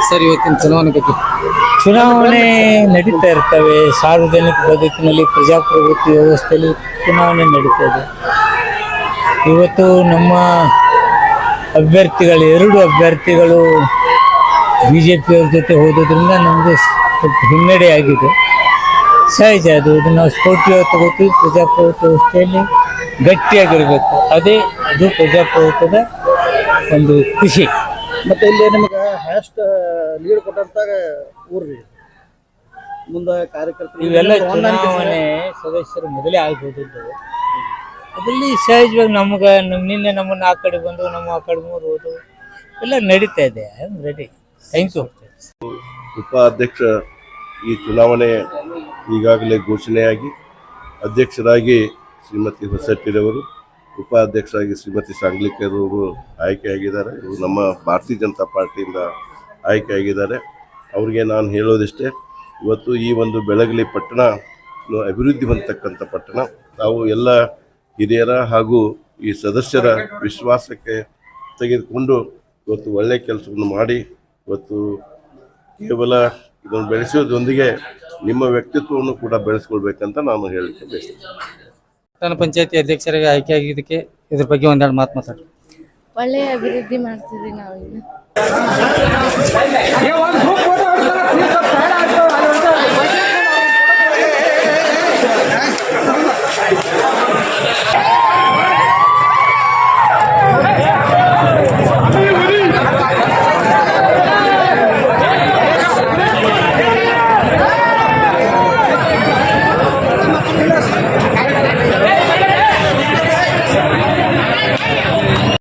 Sir ಇವತ್ತಿನ ಚುನಾವಣೆ ಬಗ್ಗೆ ಚುನಾವಣೆ ನಡೀತಾ ಇರ್ತವೆ. ಸಾರ್ವಜನಿಕ ಬದುಕಿನಲ್ಲಿ ಪ್ರಜಾಪ್ರಭುತ್ವ ವ್ಯವಸ್ಥೆಯಲ್ಲಿ ಚುನಾವಣೆ ನಡೀತಾ ಇದೆ. ಇವತ್ತು ನಮ್ಮ ಅಭ್ಯರ್ಥಿಗಳು 2 ಅಭ್ಯರ್ಥಿಗಳು BJಪಿಯವ್ರ ಜೊತೆ ಹೋಗೋದ್ರಿಂದ ನಮಗೆ ಸ್ವಲ್ಪ ಹಿನ್ನಡೆ ಆಗಿದೆ. ಸಹಜ ಅದು. ನಾವು ಸ್ಫೂರ್ತಿಯಾಗಿ ತಗೋತೀವಿ. ಪ್ರಜಾಪ್ರಭುತ್ವ ವ್ಯವಸ್ಥೆಯಲ್ಲಿ ಗಟ್ಟಿಯಾಗಿರಬೇಕು. ಅದು ಪ್ರಜಾಪ್ರಭುತ್ವದ ಒಂದು ಖುಷಿ. ಮತ್ತೆ ಇಲ್ಲಿ ನಿಮಗೆ ಹ್ಯಾಸ್ಟ್ ಲೀಡ್ ಕೊಟ್ಟಂತಾಗ ಊರ್ರಿ ಮುಂದೆ ಕಾರ್ಯಕರ್ತರು ಇವೆಲ್ಲ ಚುನಾವಣೆ ಸದಸ್ಯರು ಮೊದಲೇ ಆಗ್ಬೋದಿದ್ದವು. ಅದರಲ್ಲಿ ಸಹಜವಾಗಿ ನಿನ್ನೆ ನಮ್ಮನ್ನು ಆ ಕಡೆ ಬಂದು ನಮ್ಮ ಆ ಕಡೆ ಹೋದು ಎಲ್ಲ ನಡೀತಾ ಇದೆ. I am ready. Thank you. ಉಪಾಧ್ಯಕ್ಷ ಈ ಚುನಾವಣೆ ಈಗಾಗಲೇ ಘೋಷಣೆಯಾಗಿ ಅಧ್ಯಕ್ಷರಾಗಿ ಶ್ರೀಮತಿ ಹೊಸಟ್ಟಿರವರು, ಉಪಾಧ್ಯಕ್ಷರಾಗಿ ಶ್ರೀಮತಿ ಸಾಂಗ್ಲಿಕರವರು ಆಯ್ಕೆಯಾಗಿದ್ದಾರೆ. ಇವರು ನಮ್ಮ ಭಾರತೀಯ ಜನತಾ ಪಾರ್ಟಿಯಿಂದ ಆಯ್ಕೆಯಾಗಿದ್ದಾರೆ. ಅವರಿಗೆ ನಾನು ಹೇಳೋದಿಷ್ಟೇ, ಇವತ್ತು ಈ ಒಂದು ಬೆಳಗಲಿ ಪಟ್ಟಣ ಅಭಿವೃದ್ಧಿ ಹೊಂದತಕ್ಕಂಥ ಪಟ್ಟಣ. ನಾವು ಎಲ್ಲ ಹಿರಿಯರ ಹಾಗೂ ಈ ಸದಸ್ಯರ ವಿಶ್ವಾಸಕ್ಕೆ ತೆಗೆದುಕೊಂಡು ಇವತ್ತು ಒಳ್ಳೆಯ ಕೆಲಸವನ್ನು ಮಾಡಿ ಇವತ್ತು ಕೇವಲ ಇದನ್ನು ಬೆಳೆಸೋದರೊಂದಿಗೆ ನಿಮ್ಮ ವ್ಯಕ್ತಿತ್ವವನ್ನು ಕೂಡ ಬೆಳೆಸ್ಕೊಳ್ಬೇಕಂತ ನಾನು ಹೇಳಲಿಕ್ಕೆ ಬಯಸ್ತೇನೆ. ಪಟ್ಟಣ ಪಂಚಾಯತಿ ಅಧ್ಯಕ್ಷರಾಗಿ ಆಯ್ಕೆ ಆಗಿದ್ದಕ್ಕೆ ಇದ್ರ ಬಗ್ಗೆ ಒಂದೆರಡು ಮಾತು ಮಾತಾಡಿ. ಒಳ್ಳೆಯ ಅಭಿವೃದ್ಧಿ ಮಾಡ್ತಿದ್ವಿ ನಾವು.